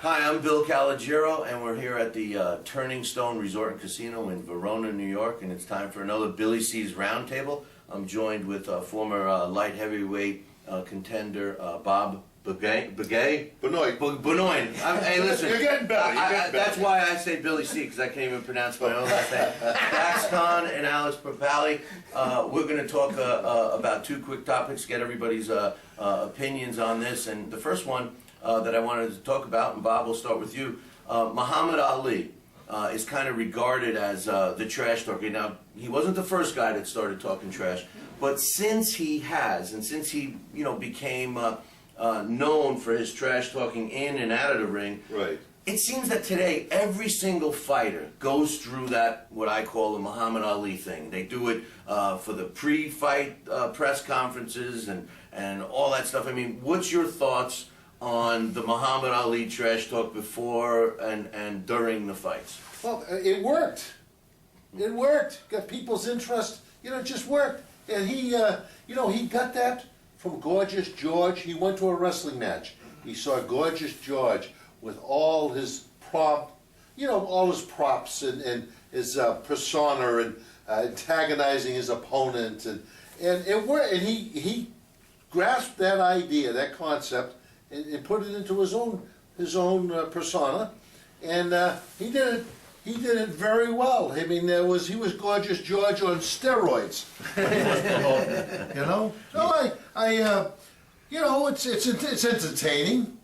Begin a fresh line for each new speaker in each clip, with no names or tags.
Hi, I'm Bill Calogero, and we're here at the Turning Stone Resort and Casino in Verona, New York, and it's time for another Billy C's Roundtable. I'm joined with former light heavyweight contender Bob Benoit. Benoit. Hey, listen.
You're getting better.
That's why I say Billy C, because I can't even pronounce my own last name. Daxx and Alex Pierpaoli. We're going to talk about two quick topics, get everybody's opinions on this. And the first one that I wanted to talk about, and Bob, we'll start with you. Muhammad Ali is kind of regarded as the trash talker. Now, he wasn't the first guy that started talking trash, but since he has, and since he, became known for his trash talking in and out of the ring,
right.
It seems that today every single fighter goes through that, what I call the Muhammad Ali thing. They do it for the pre-fight press conferences and all that stuff. I mean, what's your thoughts on the Muhammad Ali trash talk before and during the fights?
Well, it worked. It worked. Got people's interest. It just worked. And he, he got that from Gorgeous George. He went to a wrestling match. He saw Gorgeous George with all his all his props and his persona and antagonizing his opponent, and it worked. And he grasped that idea, that concept, and put it into his own persona, and he did it very well. I mean, he was Gorgeous George on steroids. It's entertaining,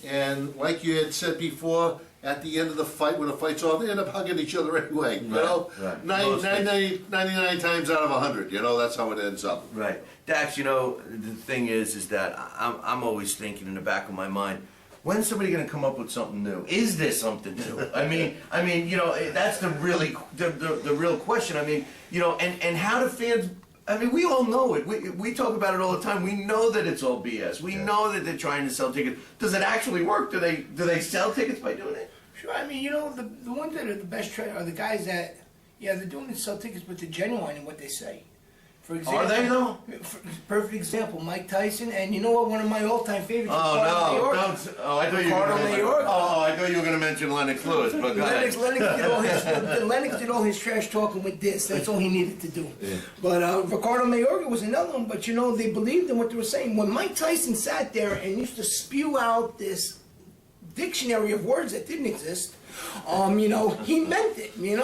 and like you had said before, at the end of the fight, when the fight's over, they end up hugging each other anyway.
Right.
99 times out of 100, that's how it ends up.
Right. Dax, the thing is that I'm always thinking in the back of my mind, when's somebody going to come up with something new? Is there something new? I mean, that's the real question. I mean, and how do fans? I mean, we all know it. We talk about it all the time. We know that it's all BS. We know that they're trying to sell tickets. Does it actually work? Do they sell tickets by doing it?
Sure. I mean, the ones that are the best are the guys that, they're doing it to sell tickets, but they're genuine in what they say. For example,
are they though?
Perfect example, Mike Tyson, and you know what? One of my all-time favorites.
Oh no! Don't. Oh, I thought you were going to. I thought you were going to mention Lennox Lewis, but go ahead.
Lennox did all his trash talking with this. That's all he needed to do. Yeah. But Ricardo Mayorga was another one. But they believed in what they were saying. When Mike Tyson sat there and used to spew out this dictionary of words that didn't exist. He meant it, he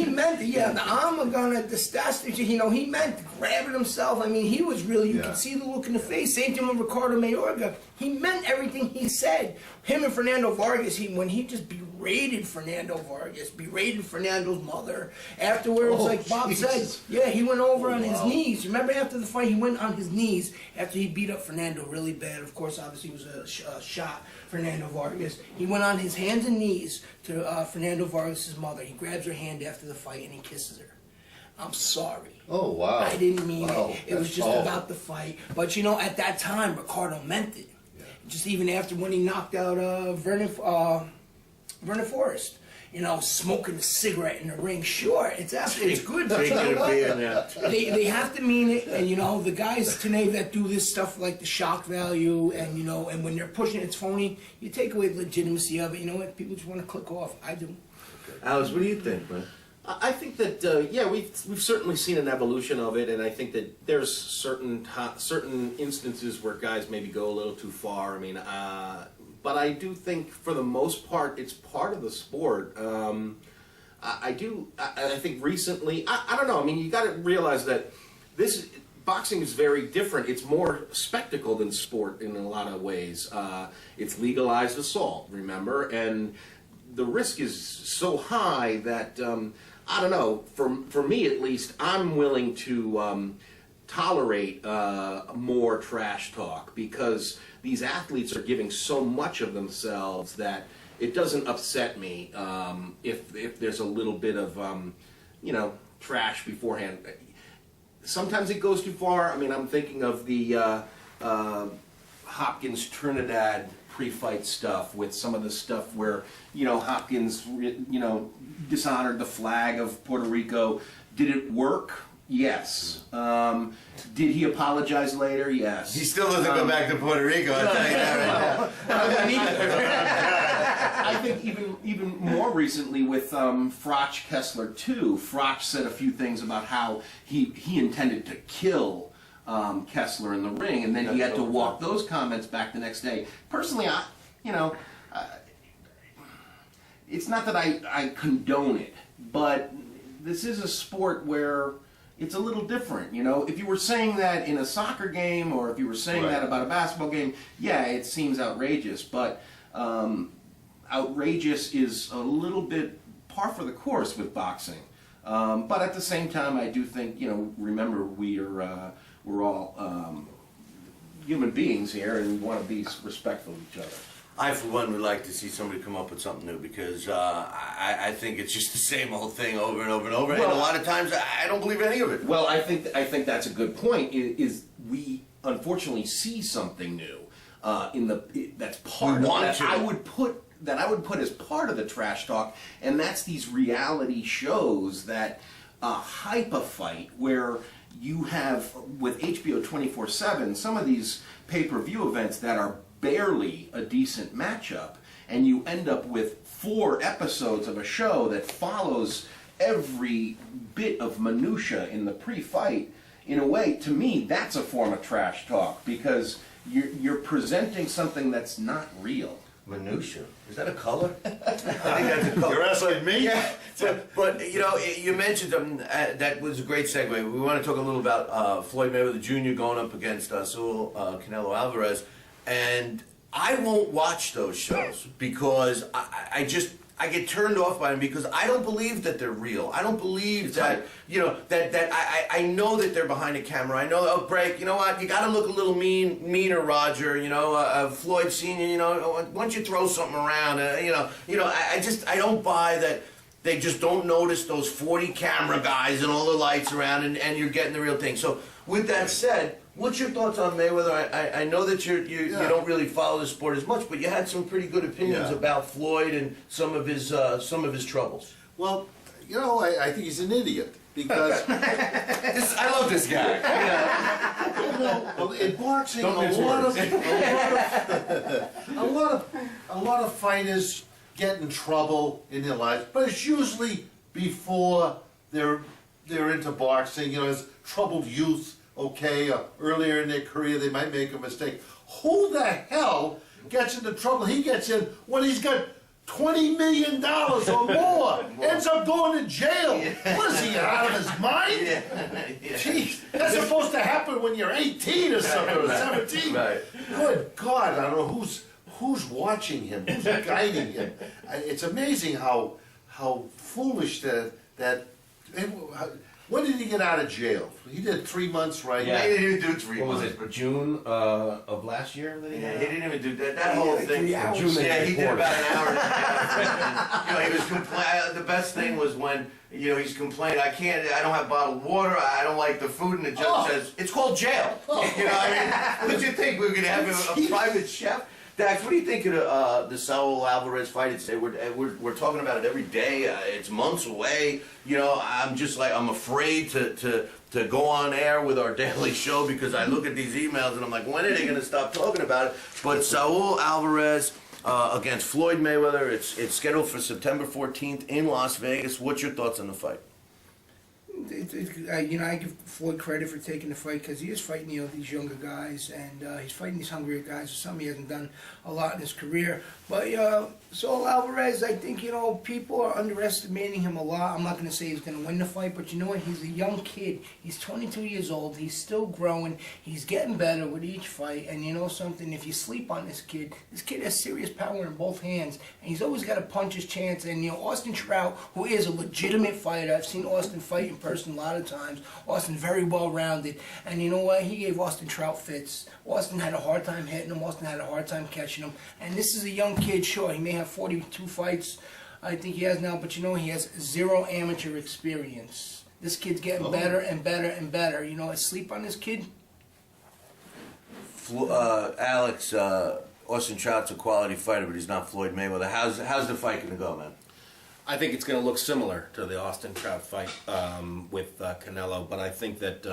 meant it, I'm gonna discuss it, he meant grabbing himself. I mean, he was really, you could see the look in the face. Same thing with Ricardo Mayorga. He meant everything he said. Him and Fernando Vargas, when he just berated Fernando Vargas, berated Fernando's mother. Afterwards, like Bob said, he went over on his knees. Remember after the fight, he went on his knees after he beat up Fernando really bad. Of course, obviously, it was a shot, Fernando Vargas. He went on his hands and knees to Fernando Vargas' mother. He grabs her hand after the fight and he kisses her. I'm sorry.
Oh, wow.
I didn't mean it. It was just about the fight. But, at that time, Ricardo meant it. Yeah. Just even after when he knocked out Vernon Forrest. Smoking a cigarette in the ring. Sure, it's good. They have to mean it, and the guys today that do this stuff like the shock value, and and when they're pushing it's phony, you take away the legitimacy of it. You know what? People just want to click off. I do.
Alex, what do you think, man?
I think that we've certainly seen an evolution of it, and I think that there's certain instances where guys maybe go a little too far. I mean, but I do think for the most part it's part of the sport. I think recently, I don't know. I mean, you got to realize that boxing is very different. It's more spectacle than sport in a lot of ways. It's legalized assault, remember, and the risk is so high that I don't know. For me at least, I'm willing to tolerate more trash talk because these athletes are giving so much of themselves that it doesn't upset me if there's a little bit of trash beforehand. Sometimes it goes too far. I mean, I'm thinking of the Hopkins Trinidad pre-fight stuff with some of the stuff where Hopkins dishonored the flag of Puerto Rico. Did it work? Yes. Did he apologize later? Yes.
He still doesn't go back to Puerto Rico, I'll tell you that right now.
I think even more recently with Froch Kessler too. Froch said a few things about how he intended to kill Kessler in the ring, and then he had to walk those comments back the next day. Personally, it's not that I condone it, but this is a sport where it's a little different, you know. If you were saying that in a soccer game, or if you were saying that about a basketball game, yeah, it seems outrageous. But outrageous is a little bit par for the course with boxing. But at the same time, I do think, you know, remember we're all human beings here, and we want to be respectful of each other.
I, for one, would like to see somebody come up with something new, because I think it's just the same old thing over and over and over, and a lot of times I don't believe any of it.
Well, I think that's a good point. Is we unfortunately see something new that's part of that. I would put as part of the trash talk, and that's these reality shows that hype a fight, where you have with HBO 24/7 some of these pay-per-view events that are barely a decent matchup, and you end up with 4 episodes of a show that follows every bit of minutia in the pre-fight. In a way, to me, that's a form of trash talk, because you're presenting something that's not real.
Minutia. Is that a color? I think that's a color.
You're asking me?
Yeah, but you know, you mentioned that was a great segue. We want to talk a little about Floyd Mayweather Jr. going up against Saul Canelo Alvarez. And I won't watch those shows, because I get turned off by them, because I don't believe that they're real. I don't believe that, you know, that I know that they're behind a camera. I know, oh, break, you know what, you got to look a little meaner, Roger, you know, Floyd Sr., you know, once you throw something around, I don't buy that. They just don't notice those 40 camera guys and all the lights around, and you're getting the real thing. So with that said, what's your thoughts on Mayweather? I know that you don't really follow the sport as much, but you had some pretty good opinions about Floyd and some of his troubles.
Well, you know, I think he's an idiot, because
I love this guy.
you know, in boxing, a lot of fighters get in trouble in their lives, but it's usually before they're into boxing. You know, as troubled youth. Okay, earlier in their career they might make a mistake. Who the hell gets into trouble? He gets in when he's got $20 million or more. Ends up going to jail. What is he, out of his mind? Jeez, that's supposed to happen when you're 18 or something, or 17.
Right.
Good God, I don't know who's watching him, who's guiding him. It's amazing how foolish that. When did he get out of jail? He did 3 months, right?
Yeah, he didn't even do 3 months.
What was it, June of last year?
He didn't even do that. That whole thing.
June,
yeah, he did about an hour and a half. You know, he was complaining. The best thing was when, you know, he's complaining, I don't have bottled water, I don't like the food, and the judge says, it's called jail. You know, I mean, what'd you think? We were going to have a private chef? Dax, what do you think of the Saul Alvarez fight? We're talking about it every day. It's months away. You know, I'm afraid to go on air with our daily show, because I look at these emails and I'm like, when are they going to stop talking about it? But Saul Alvarez against Floyd Mayweather, it's scheduled for September 14th in Las Vegas. What's your thoughts on the fight?
You know, I give Floyd credit for taking the fight, because he is fighting, you know, these younger guys, and he's fighting these hungrier guys. Some he hasn't done a lot in his career. But Saul Alvarez, I think, you know, people are underestimating him a lot. I'm not going to say he's going to win the fight, but you know what? He's a young kid. He's 22 years old. He's still growing. He's getting better with each fight. And you know something? If you sleep on this kid has serious power in both hands, and he's always got to punch his chance. And you know, Austin Trout, who is a legitimate fighter, I've seen Austin fight in person a lot of times. Austin very well rounded, and you know what? He gave Austin Trout fits. Austin had a hard time hitting him. Austin had a hard time catching him. And this is a young kid. Sure, he may have 42 fights, I think he has now, but you know, he has 0 amateur experience. This kid's getting better and better and better. You know, sleep on this kid.
Alex, Austin Trout's a quality fighter, but he's not Floyd Mayweather. How's the fight going to go, man?
I think it's going to look similar to the Austin Trout fight with Canelo, but I think that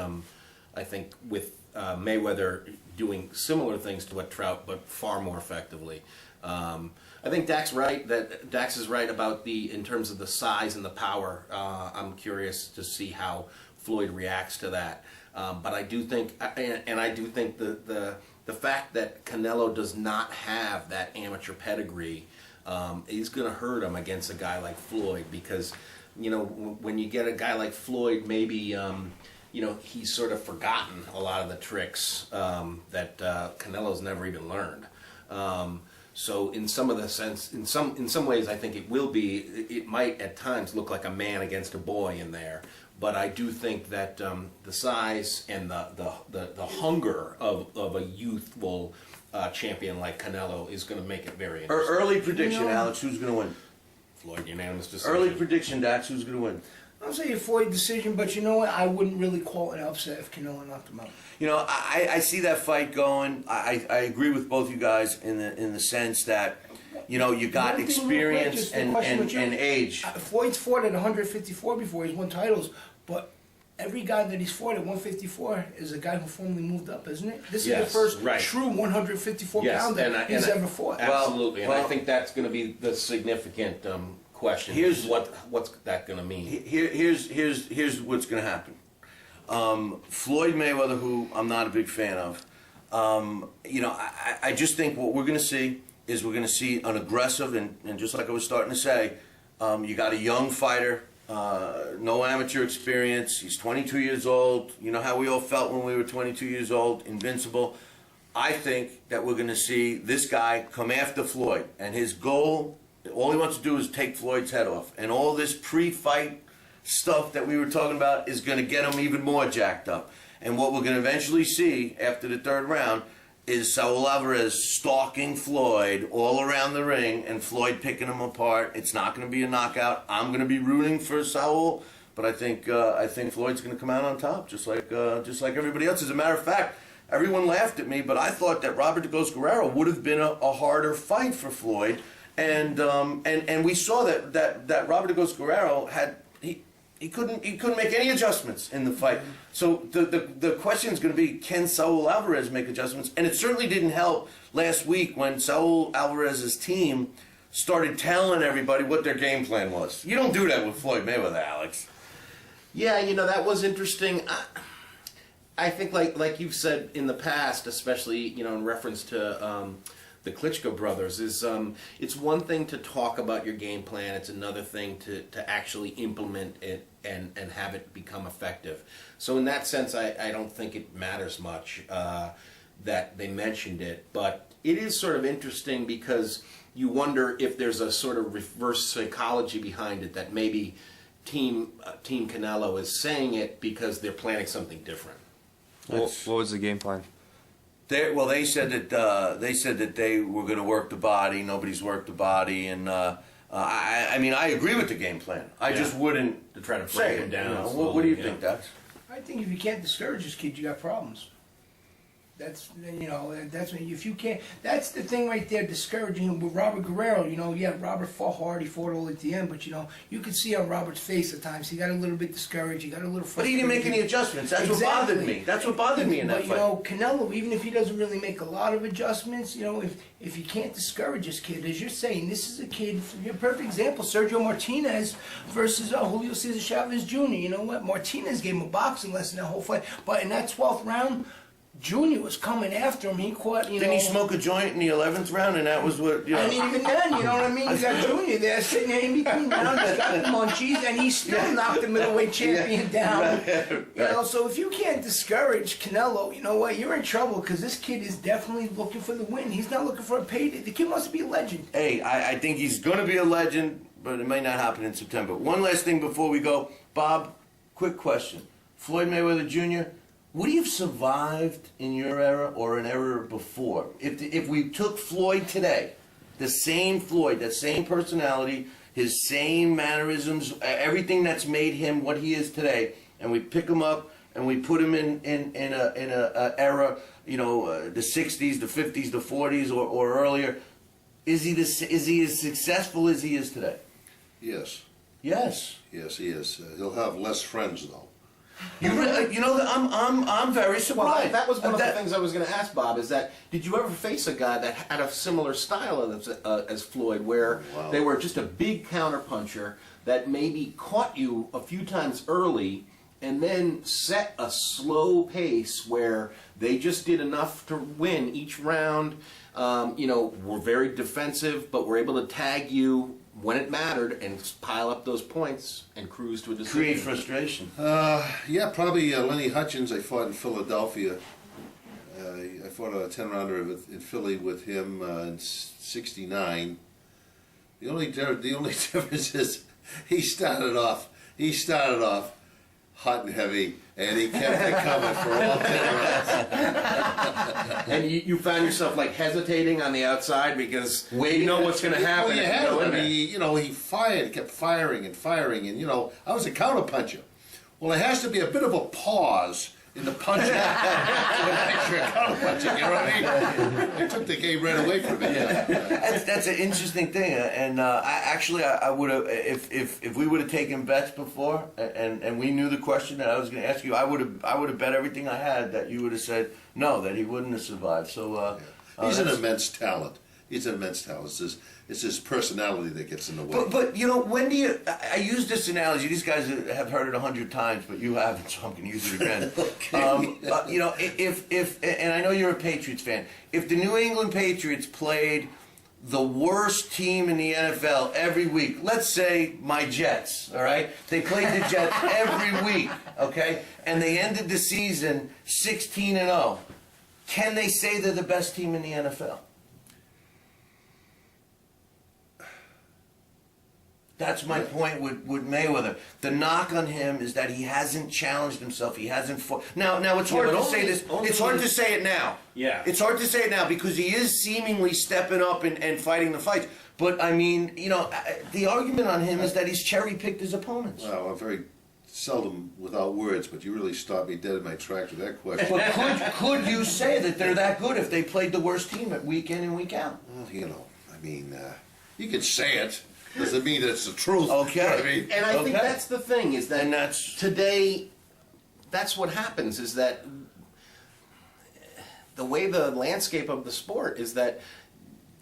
with Mayweather doing similar things to what Trout, but far more effectively. I think Daxx is right about in terms of the size and the power. I'm curious to see how Floyd reacts to that. But I do think, and I do think the fact that Canelo does not have that amateur pedigree is going to hurt him against a guy like Floyd, because, you know, when you get a guy like Floyd, maybe, you know, he's sort of forgotten a lot of the tricks that Canelo's never even learned. So in some ways, I think it might at times look like a man against a boy in there. But I do think that the size and the hunger of a youthful champion like Canelo is going to make it very interesting.
Early prediction, Alex, who's going to win?
Floyd, unanimous decision.
Early prediction, Dax, who's going to win?
I'll say a Floyd decision, but you know what? I wouldn't really call it an upset if Canelo knocked him out.
You know, I see that fight going. I agree with both you guys in the sense that, you know, you got experience and age.
Floyd's fought at 154 before. He's won titles, but every guy that he's fought at 154 is a guy who formerly moved up, isn't it? This is the first true 154 pounder he's ever fought.
Absolutely, and I think that's going to be the significant question.
Here's
what's that going to mean.
Here's what's going to happen. Floyd Mayweather, who I'm not a big fan of, you know, I just think what we're going to see is we're going to see an aggressive, and just like I was starting to say, you got a young fighter, no amateur experience. He's 22 years old. You know how we all felt when we were 22 years old, invincible. I think that we're going to see this guy come after Floyd, and his goal, all he wants to do is take Floyd's head off. And all this pre-fight stuff that we were talking about is going to get him even more jacked up. And what we're going to eventually see after the third round is Saul Alvarez stalking Floyd all around the ring and Floyd picking him apart. It's not going to be a knockout. I'm going to be rooting for Saul, but I think Floyd's going to come out on top, just like everybody else. As a matter of fact, everyone laughed at me, but I thought that Robert the Ghost Guerrero would have been a harder fight for Floyd, and we saw that Robert the Ghost Guerrero had. He couldn't make any adjustments in the fight. So the question is going to be, can Saul Alvarez make adjustments? And it certainly didn't help last week when Saul Alvarez's team started telling everybody what their game plan was. You don't do that with Floyd Mayweather, Alex.
Yeah, you know, that was interesting. I think like you've said in the past, especially, you know, in reference to the Klitschko brothers, is it's one thing to talk about your game plan, it's another thing to actually implement it and have it become effective. So in that sense, I don't think it matters much that they mentioned it, but it is sort of interesting because you wonder if there's a sort of reverse psychology behind it, that maybe Team Canelo is saying it because they're planning something different.
What was the game plan?
They said that they were going to work the body. Nobody's worked the body, and I mean, I agree with the game plan. I just wouldn't
to try to
say
break
it
him down.
You know?
Slowly,
What do you think, Dax?
I think if you can't discourage this kid, you got problems. That's, you know, that's when if you can't. That's the thing right there, discouraging him with Robert Guerrero. You know, yeah, Robert fought hard, he fought all at the end, but you know, you could see on Robert's face at times he got a little bit discouraged, he got a little frustrated.
But he didn't make any adjustments. That's what bothered me. That's what bothered me in that fight.
But you know, Canelo, even if he doesn't really make a lot of adjustments, you know, if you can't discourage this kid, as you're saying, this is a kid. A perfect example: Sergio Martinez versus Julio Cesar Chavez Jr. You know what? Martinez gave him a boxing lesson that whole fight, but in that 12th round, Junior was coming after him. He caught, you know.
Didn't he smoke a joint in the 11th round, and that was what, you know.
I mean, even then, you know what I mean? You got Junior there sitting there in between rounds, he's got the munchies, and he still knocked the middleweight champion down.
Right.
You know, so if you can't discourage Canelo, you know what? You're in trouble, because this kid is definitely looking for the win. He's not looking for a payday. The kid wants to be a legend.
Hey, I think he's going to be a legend, but it may not happen in September. One last thing before we go. Bob, quick question. Floyd Mayweather Jr., would he have survived in your era or an era before? If we took Floyd today, the same Floyd, that same personality, his same mannerisms, everything that's made him what he is today, and we pick him up and we put him in a era, you know, the 60s, the 50s, the 40s, or earlier, is he as successful as he is today?
Yes.
Yes.
Yes, he is. He'll have less friends though.
You know, I'm very surprised.
Well, that was one of the things I was going to ask Bob. Is that did you ever face a guy that had a similar style as Floyd, where
Wow.
they were just a big counterpuncher that maybe caught you a few times early, and then set a slow pace where they just did enough to win each round. Were very defensive, but were able to tag you when it mattered and pile up those points and cruise to a decision.
create frustration.
Yeah, probably Lenny Hutchins. I fought in Philadelphia. I fought a 10-rounder in Philly with him in '69. The only difference is he started off hot and heavy, and he kept it coming for all 10 rounds.
And you found yourself like hesitating on the outside because you know what's going to happen.
Well, you
if
had
go in
him.
there.
He kept firing and firing, and I was a counterpuncher. Well, there has to be a bit of a pause in the punching to make sure counterpunching. You know what I mean? They took the game right away from me.
That's an interesting thing, and I would have if we would have taken bets before, and we knew the question that I was going to ask you, I would have bet everything I had that you would have said no, that he wouldn't have survived. So
He's an immense talent. He's an immense talent. It's his personality that gets in the way.
But when do you? I use this analogy. These guys have heard it 100 times, but you haven't, so I'm going to use it again.
Okay.
If and I know you're a Patriots fan. If the New England Patriots played the worst team in the NFL every week, let's say my Jets, all right? They played the Jets every week, okay? And they ended the season 16-0. Can they say they're the best team in the NFL? That's my point with Mayweather. The knock on him is that he hasn't challenged himself. He hasn't fought. Now it's hard to say this. It's hard to say it now.
Yeah.
It's hard to say it now because he is seemingly stepping up and fighting the fights. But I mean, the argument on him is that he's cherry-picked his opponents.
Well, I'm very seldom without words, but you really stopped me dead in my tracks with that question.
But could you say that they're that good if they played the worst team at week in and week out?
Well, you could say it. Doesn't mean it's the truth.
Okay.
You know what I mean?
And I think that's the thing is that
And that's-
today, that's what happens is that the way the landscape of the sport is that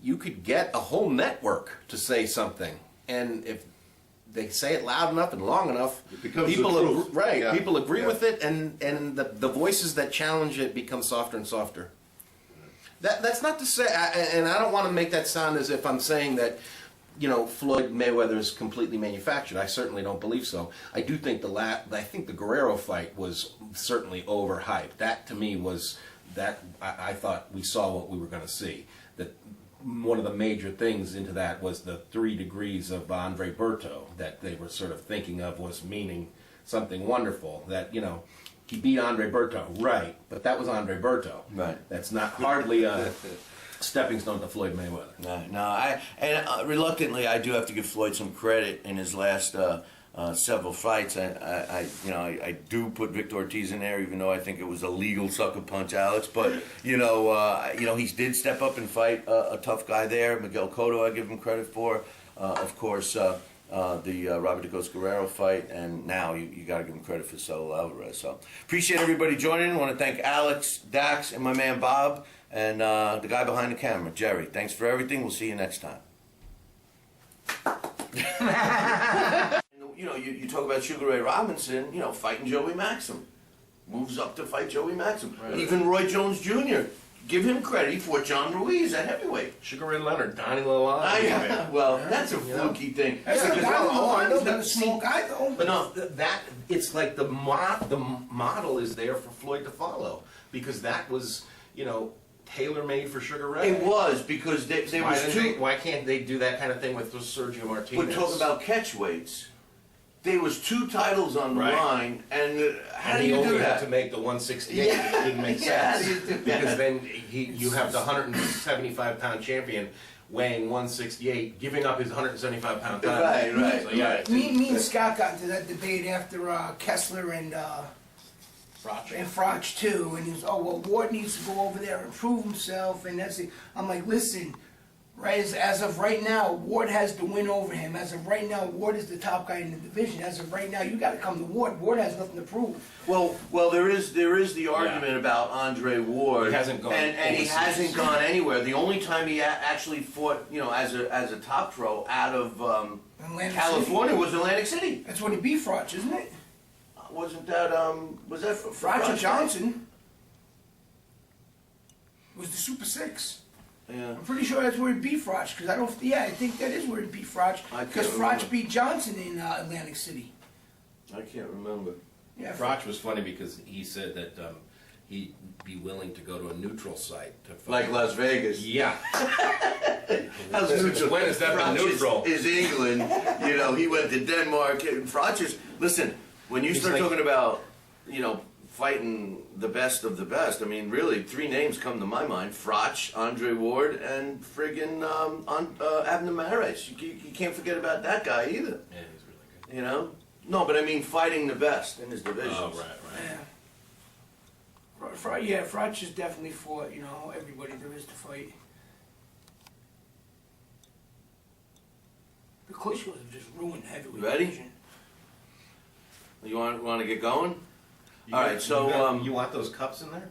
you could get a whole network to say something, and if they say it loud enough and long enough,
It becomes
people
the truth.
right.
Yeah.
People agree
Yeah.
with it, and the voices that challenge it become softer and softer. That's not to say, and I don't want to make that sound as if I'm saying that Floyd Mayweather is completely manufactured. I certainly don't believe so. I do think I think the Guerrero fight was certainly overhyped. That to me was that I thought we saw what we were going to see. That one of the major things into that was the 3 degrees of Andre Berto that they were sort of thinking of was meaning something wonderful. That he beat Andre Berto, right? But that was Andre Berto.
Right.
That's not hardly a stepping stone to Floyd Mayweather.
No. Reluctantly, I do have to give Floyd some credit in his last several fights. I do put Victor Ortiz in there, even though I think it was a legal sucker punch, Alex. But he did step up and fight a tough guy there. Miguel Cotto, I give him credit for. Of course, the Robert DeGoes Guerrero fight, and now you got to give him credit for Saul Alvarez. So appreciate everybody joining. I want to thank Alex, Daxx, and my man Bob. And the guy behind the camera, Jerry. Thanks for everything. We'll see you next time. You talk about Sugar Ray Robinson, fighting Joey Maxim. Moves up to fight Joey Maxim. Right. Even Roy Jones Jr., give him credit. He fought John Ruiz at heavyweight.
Sugar Ray Leonard, Donnie Lalonde.
Well, that's a fluky thing.
That's
Yeah,
a
because-
guy with a small guy though.
But no, it's like the model is there for Floyd to follow because that was tailor-made for Sugar Ray.
It was because there was two.
Why can't they do that kind of thing with Sergio Martinez?
But talk about catch weights. There was 2 titles on the line, and how do you do
had
that?
to make the 168.
Yeah.
It didn't make
Yeah,
sense
how do you do that?
because then you have the 175-pound champion weighing 168, giving up his 175-pound title.
Right.
So, yeah,
Me and Scott got into that debate after Kessler and Froch too, and he was, Ward needs to go over there and prove himself, and that's it. I'm like, listen, Right, as of right now, Ward has the win over him. As of right now, Ward is the top guy in the division. As of right now, you got to come to Ward. Ward has nothing to prove.
Well, there is the argument about Andre Ward.
He hasn't gone
and he
overseas.
hasn't gone anywhere. The only time he actually fought, as a top pro out of
Atlantic
California was Atlantic City.
That's when he beat Froch, isn't it?
Wasn't that was that
Froch and Johnson was the Super Six.
Yeah.
I'm pretty sure that's where he beat Froch, because I think that is where he beat Froch,
I can't
because
remember.
Froch beat Johnson in Atlantic City.
I can't remember.
Yeah,
Froch was funny because he said that he'd be willing to go to a neutral site to fight.
Like Las Vegas.
Yeah.
How's neutral?
When has that been
Froch
neutral?
Is England. He went to Denmark. And Froch is, listen, when you
He's
start
like-
talking about, fighting the best of the best, I mean, really, three names come to my mind: Froch, Andre Ward, and friggin' Abner Mares. You can't forget about that guy either.
Yeah, he's really good.
No, but I mean, fighting the best in his division.
Oh, right.
Yeah. Froch has definitely fought, everybody there is to fight. The Klitschko's have just ruined heavyweight
Ready?
division.
You want to get going?
You
All
got-
right, so,
you want those cups in there?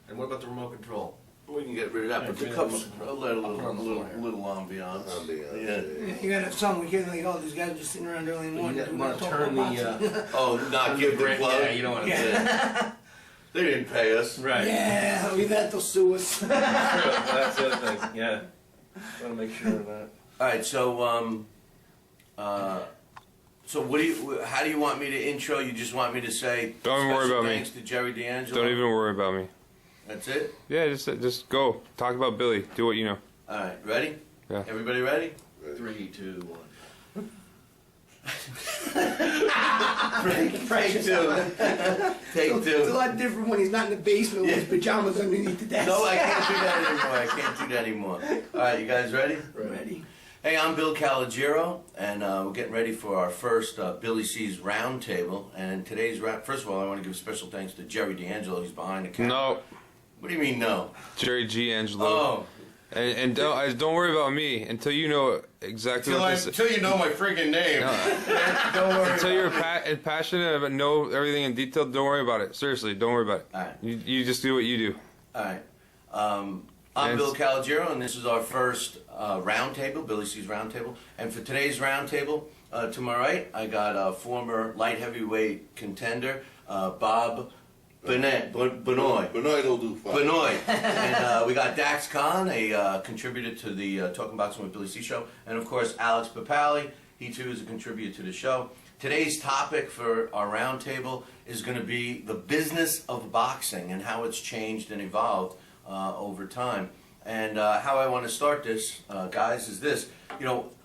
And what about the remote control?
We can get rid of that, but the
Yeah,
cups,
yeah.
I'll let a
I'll put it on the
little
floor
ambiance.
Ambiance,
Yeah.
Yeah, you gotta have something. We can't these guys are just sitting around early in the morning.
You
doing
want to
nothing,
turn
talking
the...
boxing.
Oh, not give the plug?
Yeah, you don't want to...
Yeah.
They didn't pay us.
Right.
Yeah, leave that they'll sue us.
That's the other thing, yeah. Want to make sure of that.
All right, so so how do you want me to intro? You just want me to say
Don't even worry
special
about me.
thanks to Jerry D'Angelo?
Don't even worry about me.
That's it?
Yeah, just go. Talk about Billy. Do what you know.
All right, ready?
Yeah.
Everybody ready?
3, 2, 1.
Take two. Take
It's a
two.
lot different when he's not in the basement with his pajamas underneath the desk.
No, I can't do that anymore. I can't do that anymore. All right, you guys ready?
Ready?
Hey, I'm Bill Calogero, and we're getting ready for our first Billy C's Roundtable. And today's round, first of all, I want to give special thanks to Jerry D'Angelo. He's behind the camera.
No,
What do you mean, no?
Jerry G. Angelo.
Oh,
And don't worry about me until you know exactly what this is.
Until you know my friggin' name.
don't worry.
Until you're passionate about know everything in detail, don't worry about it. Seriously, don't worry about it.
All right.
You just do what you do.
All right. I'm Bill Calogero, and this is our first roundtable, Billy C's Roundtable. And for today's roundtable, to my right, I got former light heavyweight contender, Bob Benoit.
Benoit will do fine.
Benoit. And we got Daxx, a contributor to the Talkin' Boxing with Billy C show. And of course, Alex Pierpaoli. He too is a contributor to the show. Today's topic for our roundtable is going to be the business of boxing and how it's changed and evolved over time. And how I want to start this, guys, is this.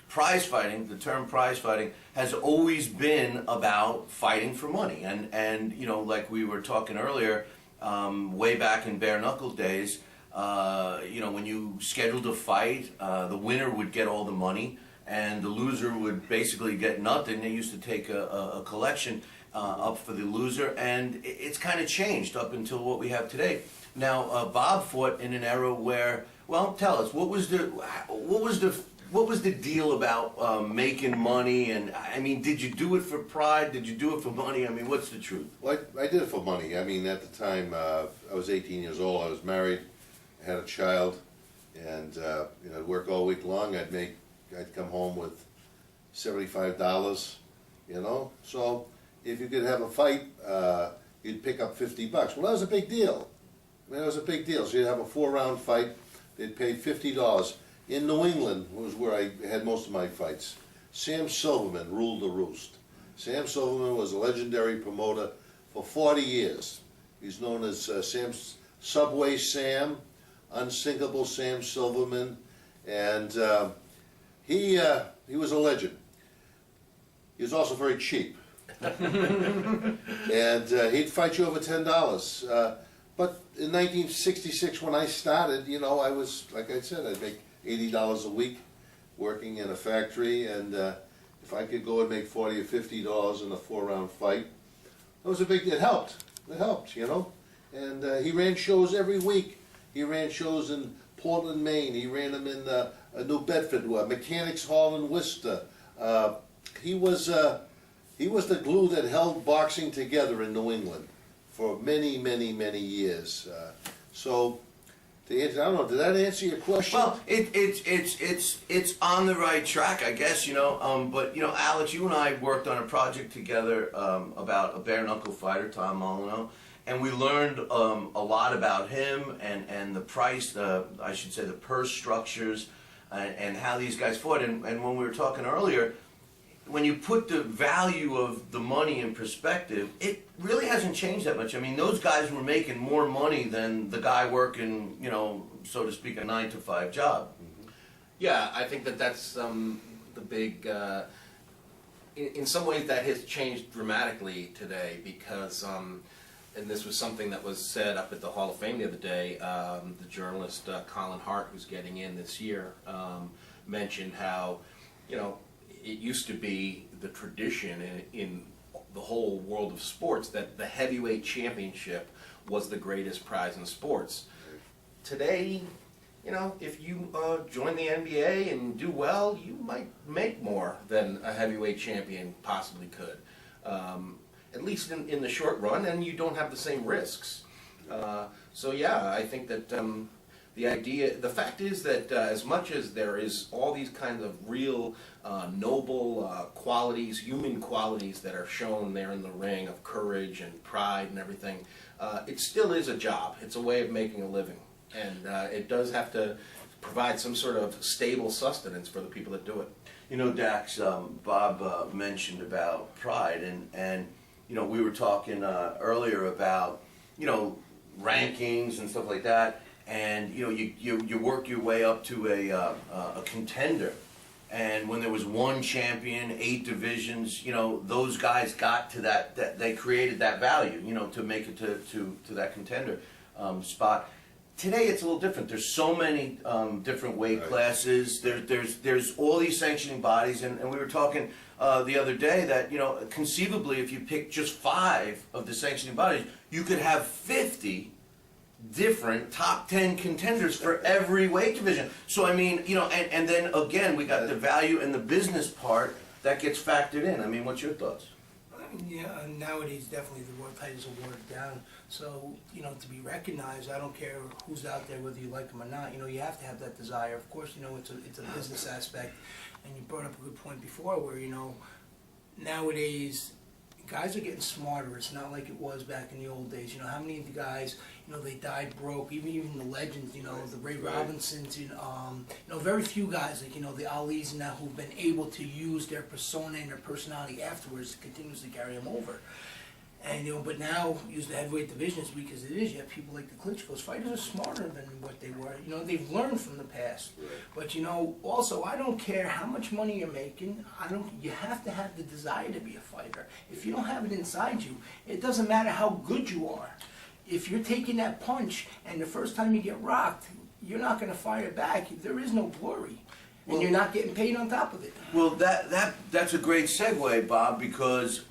Prize fighting, the term prize fighting, has always been about fighting for money. And like we were talking earlier, way back in bare knuckle days, when you scheduled a fight, the winner would get all the money and the loser would basically get nothing. They used to take a collection up for the loser, and it's kind of changed up until what we have today. Now, Bob fought in an era where, well, tell us, what was the deal about making money? And I mean, did you do it for pride? Did you do it for money? I mean, what's the truth?
Well, I did it for money. I mean, at the time, I was 18 years old. I was married, I had a child, and I'd work all week long. I'd come home with $75. So if you could have a fight, you'd pick up $50. Well, that was a big deal. I mean, that was a big deal. So you'd have a 4-round fight. They'd pay $50. In New England was where I had most of my fights. Sam Silverman ruled the roost. Sam Silverman was a legendary promoter for 40 years. He's known as Subway Sam, Unsinkable Sam Silverman, and he was a legend. He was also very cheap. And he'd fight you over $10. But in 1966, when I started, I was, like I said, I'd make $80 a week working in a factory, and if I could go and make $40 or $50 in a 4-round fight, it helped. It helped, And he ran shows every week. He ran shows in Portland, Maine. He ran them in New Bedford, Mechanics Hall in Worcester. He was the glue that held boxing together in New England for many, many, many years. So, to answer, I don't know, did that answer your question?
Well, it's on the right track, I guess, you know. But you know, Alex, you and I worked on a project together about a bare knuckle fighter, Tom Molyneux, and we learned a lot about him and the price, I should say, the purse structures, and how these guys fought. And when we were talking earlier, when you put the value of the money in perspective, it really hasn't changed that much. I mean, those guys were making more money than the guy working, you know, so to speak, a 9-to-5 job.
Yeah, I think that that's the big. In some ways, that has changed dramatically today because, and this was something that was said up at the Hall of Fame the other day. The journalist Colin Hart, who's getting in this year, mentioned how, you know, it used to be the tradition in the whole world of sports that the heavyweight championship was the greatest prize in sports. Today, you know, if you join the NBA and do well, you might make more than a heavyweight champion possibly could, at least in the short run, and you don't have the same risks. So yeah, I think that the fact is that as much as there is all these kinds of real noble qualities, human qualities that are shown there in the ring of courage and pride and everything, it still is a job. It's a way of making a living. And it does have to provide some sort of stable sustenance for the people that do it.
You know, Dax, Bob mentioned about pride, and you know, we were talking earlier about, you know, rankings and stuff like that. And you know, you work your way up to a contender, and when there was one champion, 8 divisions, you know, those guys got to that they created that value, you know, to make it to that contender spot. Today it's a little different. There's so many different weight classes. There's all these sanctioning bodies, and we were talking the other day that, you know, conceivably if you pick just 5 of the sanctioning bodies, you could have 50 different top 10 contenders for every weight division. So I mean, you know, and then again we got the value and the business part that gets factored in. I mean, what's your thoughts?
Yeah, nowadays definitely the world titles are watered down. So, you know, to be recognized, I don't care who's out there, whether you like them or not. You know, you have to have that desire. Of course, you know, it's a business aspect. And you brought up a good point before where, you know, nowadays guys are getting smarter. It's not like it was back in the old days. You know, how many of the guys, you know, they died broke. Even the legends, you know, the Ray Robinsons, you know, very few guys, like, you know, the Alis and that, who've been able to use their persona and their personality afterwards to continuously carry them over. And, you know, but now use the heavyweight divisions because it is. You have people like the Klitschko's. Fighters are smarter than what they were. You know, they've learned from the past. But, you know, also, I don't care how much money you're making. You have to have the desire to be a fighter. If you don't have it inside you, it doesn't matter how good you are. If you're taking that punch and the first time you get rocked, you're not going to fire back. There is no glory. And you're not getting paid on top of it.
Well, that's a great segue, Bob, because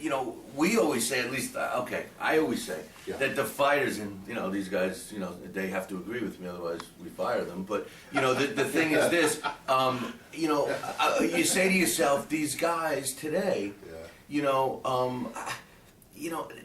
you know, we always say, at least, I always say that the fighters, and you know, these guys, you know, they have to agree with me, otherwise we fire them. But you know, the thing is this, you know, you say to yourself, these guys today, you know,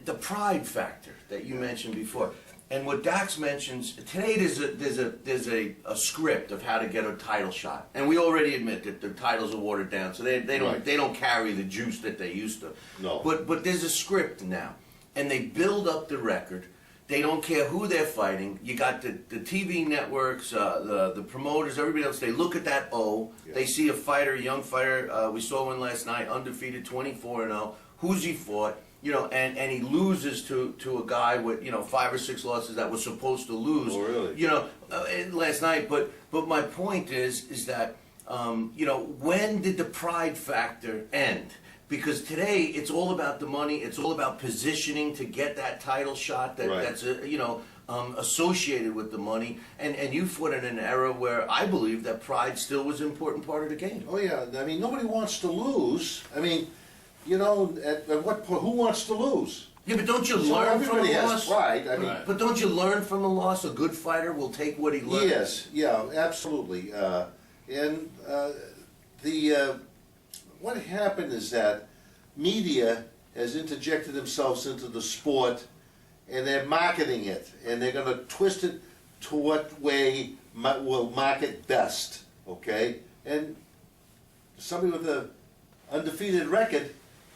the pride factor that you mentioned before. And what Dax mentions today, there's a script of how to get a title shot, and we already admit that the titles are watered down, so they don't carry the juice that they used to.
No.
But there's a script now, and they build up the record. They don't care who they're fighting. You got the TV networks, the promoters, everybody else. They look at that O. Yeah. They see a fighter, a young fighter. We saw one last night, undefeated, 24-0. Who's he fought? You know, and he loses to a guy with, you know, 5 or 6 losses that was supposed to lose.
Oh, really?
You know, last night. But my point is that you know, when did the pride factor end? Because today it's all about the money. It's all about positioning to get that title shot that's you know, associated with the money. And you fought in an era where I believe that pride still was an important part of the game.
Oh yeah, I mean, nobody wants to lose. I mean, you know, at what point, who wants to lose?
Yeah, but don't you
So
learn from
everybody
a
has
loss?
pride. I mean,
Right.
But don't you learn from a loss? A good fighter will take what he learns.
yes, yeah, absolutely. What happened is that media has interjected themselves into the sport, and they're marketing it, and they're going to twist it to what way will market best. Okay, and somebody with a undefeated record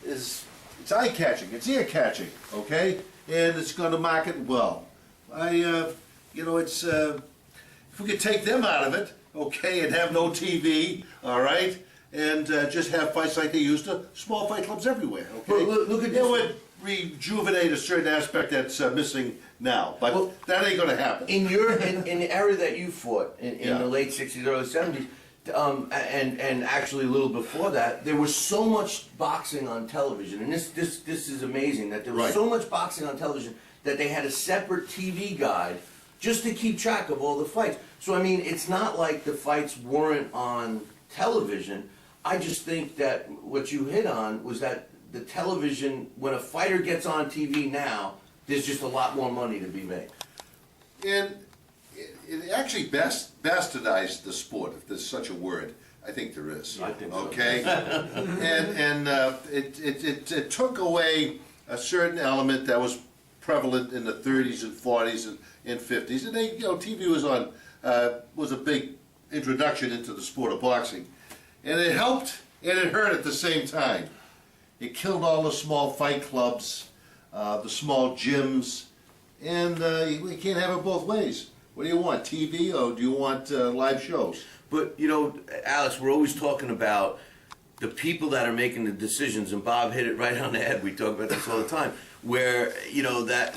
it's eye catching, it's ear catching. Okay, and it's going to market well. It's if we could take them out of it, okay, and have no TV, all right, and just have fights like they used to, small fight clubs everywhere, okay?
Well, look at
It
this.
would rejuvenate a certain aspect that's missing now, but
Well,
that ain't gonna happen.
In the era that you fought in
Yeah.
the late '60s, early '70s, and actually a little before that, there was so much boxing on television, and this is amazing that there was
Right.
so much boxing on television that they had a separate TV guide just to keep track of all the fights. So I mean, it's not like the fights weren't on television. I just think that what you hit on was that the television, when a fighter gets on TV now, there's just a lot more money to be made.
And it actually bastardized the sport, if there's such a word. I think there is.
I think so.
Okay? It took away a certain element that was prevalent in the 30s and 40s and 50s. And TV was a big introduction into the sport of boxing. And it helped and it hurt at the same time. It killed all the small fight clubs, the small gyms, and we can't have it both ways. What do you want, TV, or do you want live shows?
But, Alex, we're always talking about the people that are making the decisions, and Bob hit it right on the head. We talk about this all the time, where,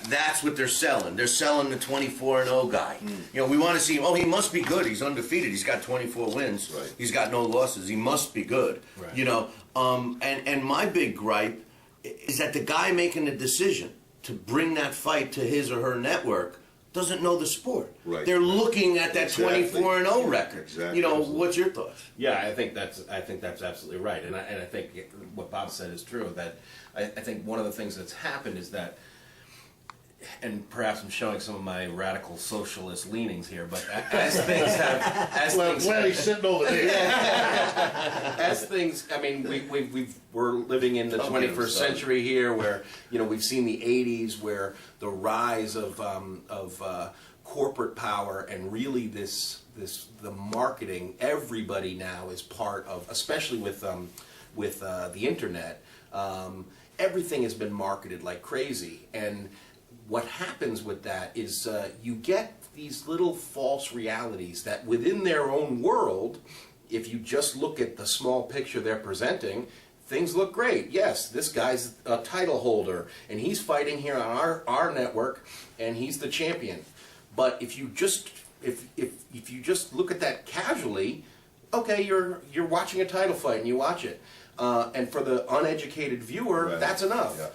that's what they're selling. They're selling the 24-0 guy. We want to see him, he must be good. He's undefeated. He's got 24 wins.
Right.
He's got no losses. He must be good.
Right.
And my big gripe is that the guy making the decision to bring that fight to his or her network doesn't know the sport.
Right.
They're looking at that
Exactly.
24-0 record.
Exactly.
What's your thoughts?
Yeah, I think that's absolutely right, and I think what Bob said is true. That I think one of the things that's happened is that, and perhaps I'm showing some of my radical socialist leanings here, but as things have,
Well, glad he's sitting over there.
as things, I mean, we're living in the 21st century here, where we've seen the 80s, where the rise of corporate power and really the marketing. Everybody now is part of, especially with the internet. Everything has been marketed like crazy, and what happens with that is you get these little false realities that within their own world, if you just look at the small picture they're presenting, things look great. Yes, this guy's a title holder, and he's fighting here on our network, and he's the champion. But if you just look at that casually, okay, you're watching a title fight and you watch it, and for the uneducated viewer,
Right.
that's enough.
Yeah.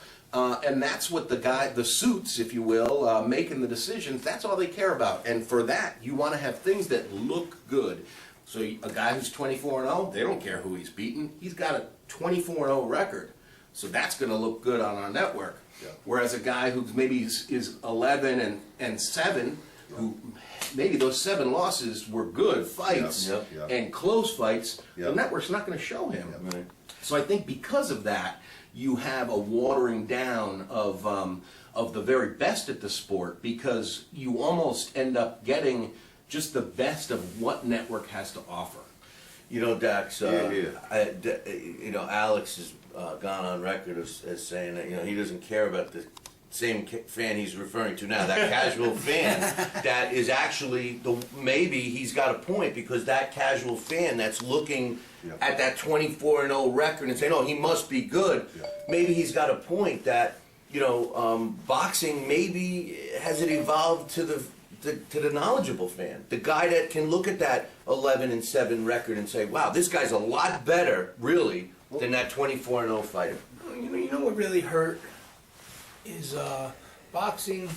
And that's what the suits, if you will, making the decisions, that's all they care about. And for that, you want to have things that look good. So a guy who's 24-0, they don't care who he's beaten. He's got a 24-0 record. So that's going to look good on our network.
Yeah.
Whereas a guy who maybe is 11 and 7, who maybe those 7 losses were good fights
Yeah, yeah, yeah.
and close fights,
Yeah.
the network's not going to show him.
Yeah. Right.
So I think because of that, you have a watering down of the very best at the sport, because you almost end up getting just the best of what network has to offer.
Dax,
Yeah.
Alex has gone on record as saying that, he doesn't care about the same fan he's referring to now, that casual fan that is actually, maybe he's got a point, because that casual fan that's looking
Yeah.
at that 24-0 record and saying, oh, he must be good,
Yeah.
maybe he's got a point that, boxing maybe has it evolved to the knowledgeable fan, the guy that can look at that 11-7 record and say, wow, this guy's a lot better, really, than that 24-0 fighter.
You know what really hurt is boxing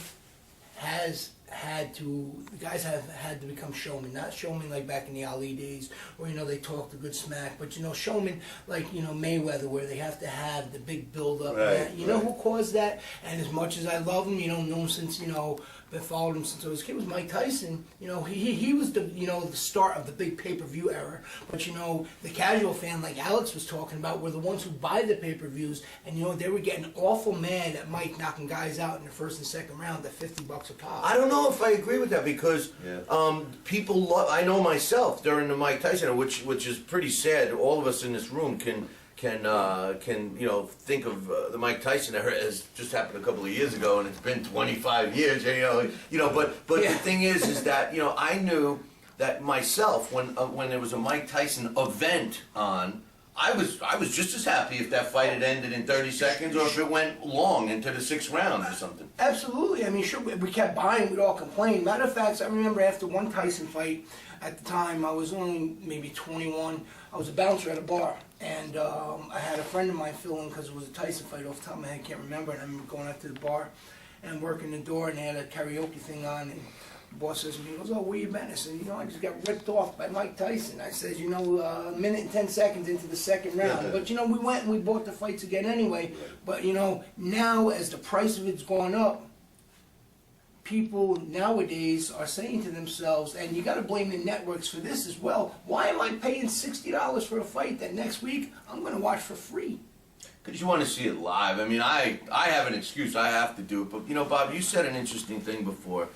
has the guys have had to become showmen, not showmen like back in the Ali days, where, you know, they talked a good smack, but, you know, showmen like, you know, Mayweather, where they have to have the big build-up.
Right,
You know who caused that? And as much as I love him, you know him since, you know, been followed him since I was a kid, was Mike Tyson. You know, he was the, you know, the start of the big pay-per-view era. But, you know, the casual fan, like Alex was talking about, were the ones who buy the pay-per-views, and, you know, they were getting awful mad at Mike knocking guys out in the first and second round at $50 a pop.
I don't know if I agree with that because people love. I know myself during the Mike Tyson, which is pretty sad. All of us in this room can you know think of the Mike Tyson era as just happened a couple of years ago, and it's been 25 years. You know, but
Yeah.
the thing is that, you know, I knew that myself when there was a Mike Tyson event on. I was just as happy if that fight had ended in 30 seconds or if it went long into the 6th round or something.
Absolutely. I mean, sure, we kept buying, we'd all complain. Matter of fact, I remember after one Tyson fight, at the time, I was only maybe 21. I was a bouncer at a bar, and I had a friend of mine fill in because it was a Tyson fight off the top of my head, I can't remember, and I remember going out to the bar and working the door, and they had a karaoke thing on, and the boss says to me, he goes, "Oh, where you been?" I said, "You know, I just got ripped off by Mike Tyson." I said, "You know, a minute and 10 seconds into the second round." But, you know, we went and we bought the fights again anyway. But, you know, now as the price of it's gone up, people nowadays are saying to themselves, and you got to blame the networks for this as well, why am I paying $60 for a fight that next week I'm going to watch for free?
Because you want to see it live. I mean, I have an excuse. I have to do it. But, you know, Bob, you said an interesting thing before.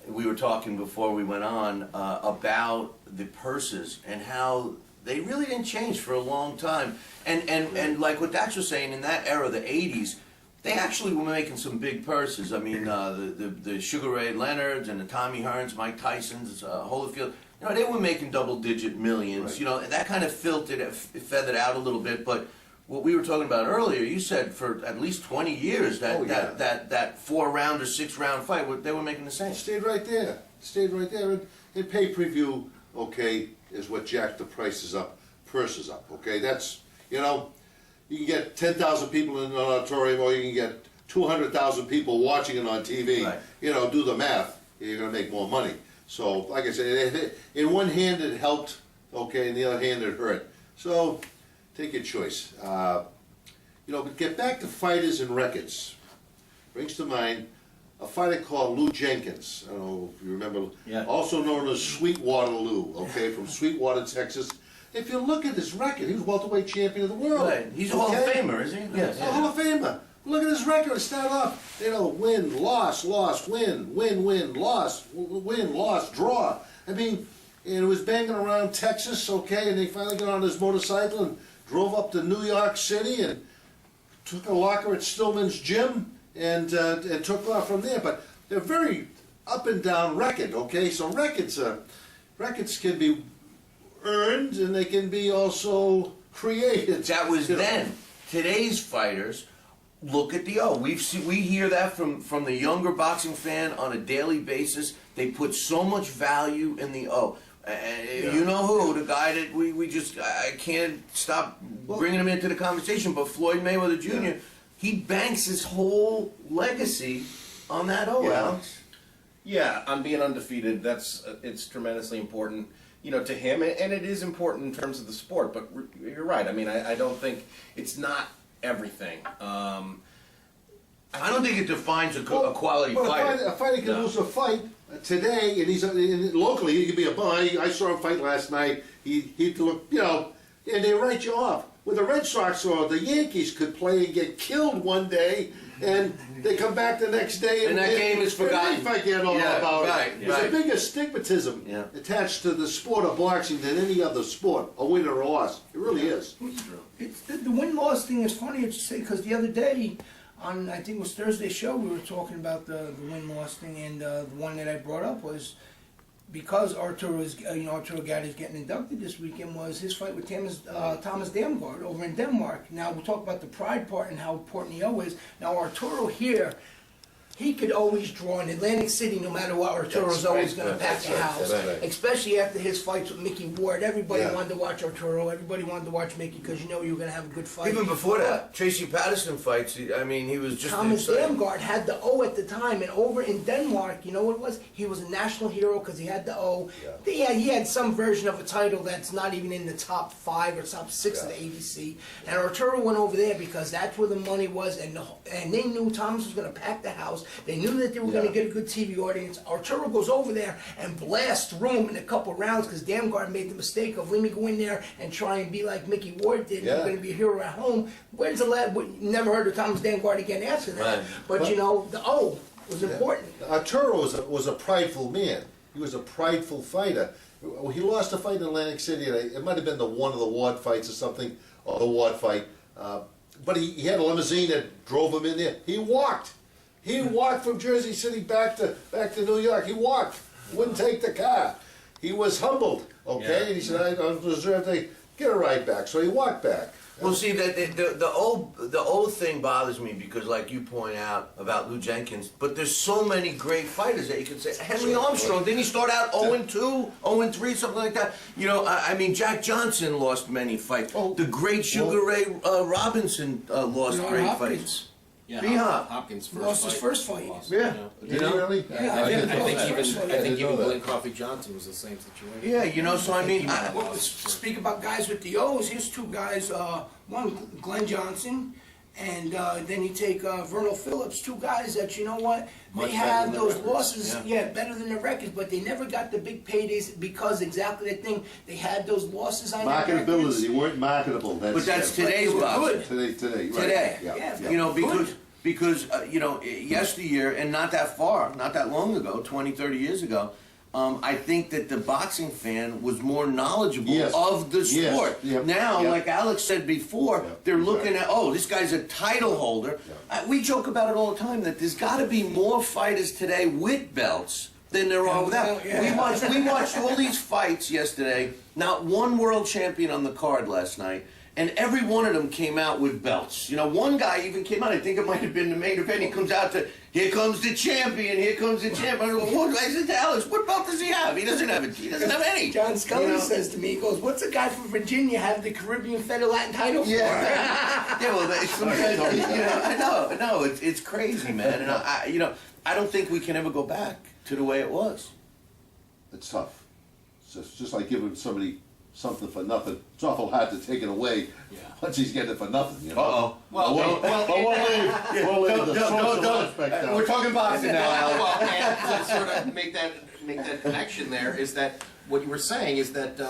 We were talking before we went on about the purses and how they really didn't change for a long time. And like what Daxx was saying, in that era, the 80s, they actually were making some big purses. I mean, the Sugar Ray Leonards and the Tommy Hearns, Mike Tysons, Holyfield, you know, they were making double-digit millions.
Right.
You know, and that kind of feathered out a little bit. But what we were talking about earlier, you said for at least 20 years that that 4-round or 6-round fight, they were making the same.
Stayed right there. Stayed right there. And pay-per-view, okay, is what jacked the prices up, purses up, okay? That's, you know, you can get 10,000 people in an auditorium, or you can get 200,000 people watching it on TV.
Right.
You know, do the math. You're going to make more money. So, like I said, in one hand it helped, okay, in the other hand it hurt. So, take your choice. You know, but get back to fighters and records. Brings to mind a fighter called Lou Jenkins. I don't know if you remember.
Yeah.
Also known as Sweetwater Lou, okay, from Sweetwater, Texas. If you look at his record, he was welterweight champion of the world.
Right. He's a Hall of Famer, isn't he?
Yes, a Hall of Famer. Look at his record. Start off, you know, win, loss, win, loss, win, loss, draw. I mean, and it was banging around Texas, okay, and they finally got on his motorcycle and drove up to New York City and took a locker at Stillman's gym and took off from there. But they're very up and down record, okay? So records can be earned and they can be also created.
That was
You know.
then. Today's fighters look at the O. We hear that from the younger boxing fan on a daily basis. They put so much value in the O. You know who, the guy that I can't stop bringing him into the conversation, but Floyd Mayweather Jr.,
Yeah.
he banks his whole legacy on that O,
Yeah.
Alex.
Yeah, on being undefeated, it's tremendously important, you know, to him, and it is important in terms of the sport. But you're right. I mean, I don't think it's not everything.
I don't think it defines a quality fighter.
A fighter can lose a fight today, and he's locally. He could be a buy. I saw him fight last night. He look, you know, and they write you off. Where the Red Sox or the Yankees could play and get killed one day, and they come back the next day
And that game is forgotten.
They forget all about
right,
it. There's a bigger stigmatism attached to the sport of boxing than any other sport, a win or a loss. It really is.
It's, the win-loss thing is funny to say, because the other day, on I think it was Thursday's show, we were talking about the win-loss thing, and the one that I brought up was because Arturo Gatti is getting inducted this weekend, was his fight with Thomas Damgaard over in Denmark. Now we'll talk about the pride part and how important the O is. Now Arturo here, he could always draw in Atlantic City, no matter what. Arturo's always going to pack the house,
that's right.
especially after his fights with Mickey Ward. Everybody
Yeah.
wanted to watch Arturo. Everybody wanted to watch Mickey because you know you were going to have a good fight.
Even before that, Tracy Patterson fights. I mean, he was just
Thomas
insane.
Damgard had the O at the time, and over in Denmark, you know what it was? He was a national hero because he had the O.
Yeah.
He had some version of a title that's not even in the top 5 or top 6 of the ABC. And Arturo went over there because that's where the money was, and they knew Thomas was going to pack the house. They knew that they were going to get a good TV audience. Arturo goes over there and blasts through him in a couple rounds because Damgard made the mistake of let me go in there and try and be like Mickey Ward did.
Yeah.
We're going to be a hero at home. Where's the lad? Never heard of Thomas Damgard again after that.
Right.
But you know, the O was important.
Arturo was a prideful man. He was a prideful fighter. He lost a fight in Atlantic City. It might have been one of the Ward fights or something, or the Ward fight. But he had a limousine that drove him in there. He walked. He walked from Jersey City back to New York. He walked. Wouldn't take the car. He was humbled. Okay, and he said, "I deserve to get a ride back." So he walked back.
Well, see, the old thing bothers me because, like you point out about Lou Jenkins, but there's so many great fighters that you can say. Henry Armstrong, didn't he start out 0-2, 0-3, something like that? You know, I mean, Jack Johnson lost many fights. The great Sugar Ray Robinson lost
Bernard
great
Hopkins.
fights.
Yeah,
B-Hop.
Hopkins
He lost his first fight.
Yeah.
Did he really?
Yeah,
I think even
know that.
Glenn Coffey Johnson was the same situation.
Yeah, you know, so I mean,
Well, speak about guys with the O's. Here's two guys. One, Glenn Johnson, and then you take Vernal Phillips. Two guys that you know what
Much
they
better
have
than the
those
records,
losses.
yeah.
Yeah, better than the records, but they never got the big paydays because exactly that thing. They had those losses on their records.
Marketability. They weren't marketable.
but that's today's
But they were
boxing.
good.
Today. Right.
Today.
Yeah.
You know,
Good.
because you know, yesteryear, and not that far, not that long ago, 20, 30 years ago, I think that the boxing fan was more knowledgeable
Yes.
of the
Yes.
sport.
Yep.
Now,
Yep.
like Alex said before,
Yep.
they're
He's
looking
right.
at, oh, this guy's a title holder. We joke about it all the time, that there's got to be more fighters today with belts than there are without.
Yeah.
We watched all these fights yesterday, not one world champion on the card last night. And every one of them came out with belts. You know, one guy even came out, I think it might have been the main event, he comes out to, here comes the champion, here comes the champion. I said to Alex, what belt does he have? He doesn't have any.
John Scully
You know?
says to me, he goes, "What's a guy from Virginia have the Caribbean Fed Latin title for?"
Yeah, well, I know, it's crazy, man. And I don't think we can ever go back to the way it was.
It's tough. It's just like giving somebody something for nothing. It's awful hard to take it away once he's getting it for nothing. You know?
Uh-oh.
We'll leave the social aspect out.
We're talking boxing now, Alex.
Well, and to sort of make that connection there is that what you were saying is that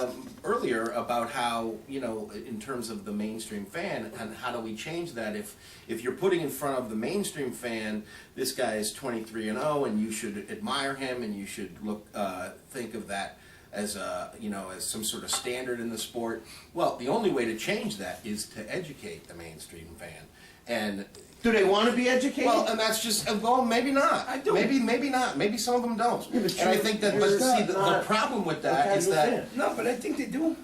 earlier about how, you know, in terms of the mainstream fan and how do we change that if you're putting in front of the mainstream fan, this guy is 23-0 and you should admire him and you should think of that as as some sort of standard in the sport. Well, the only way to change that is to educate the mainstream fan. And
Do they want to be educated?
well, and that's just maybe not.
I do.
Maybe not. Maybe some of them don't.
Yeah, but
and I think that. But see, the problem with that is that.
No, but I think they do.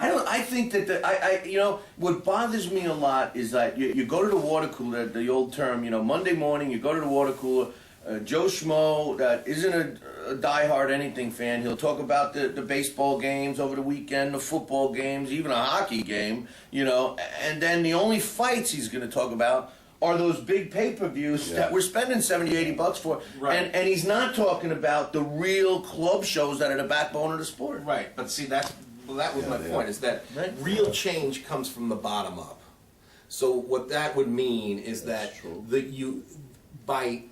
I think that what bothers me a lot is that you go to the water cooler, the old term, Monday morning, you go to the water cooler, Joe Schmo that isn't a diehard anything fan, he'll talk about the baseball games over the weekend, the football games, even a hockey game, and then the only fights he's going to talk about are those big pay-per-views that we're spending $70, $80 for.
Right.
And he's not talking about the real club shows that are the backbone of the sport.
Right, but see, that was my point, is that real change comes from the bottom up. So what that would mean is that by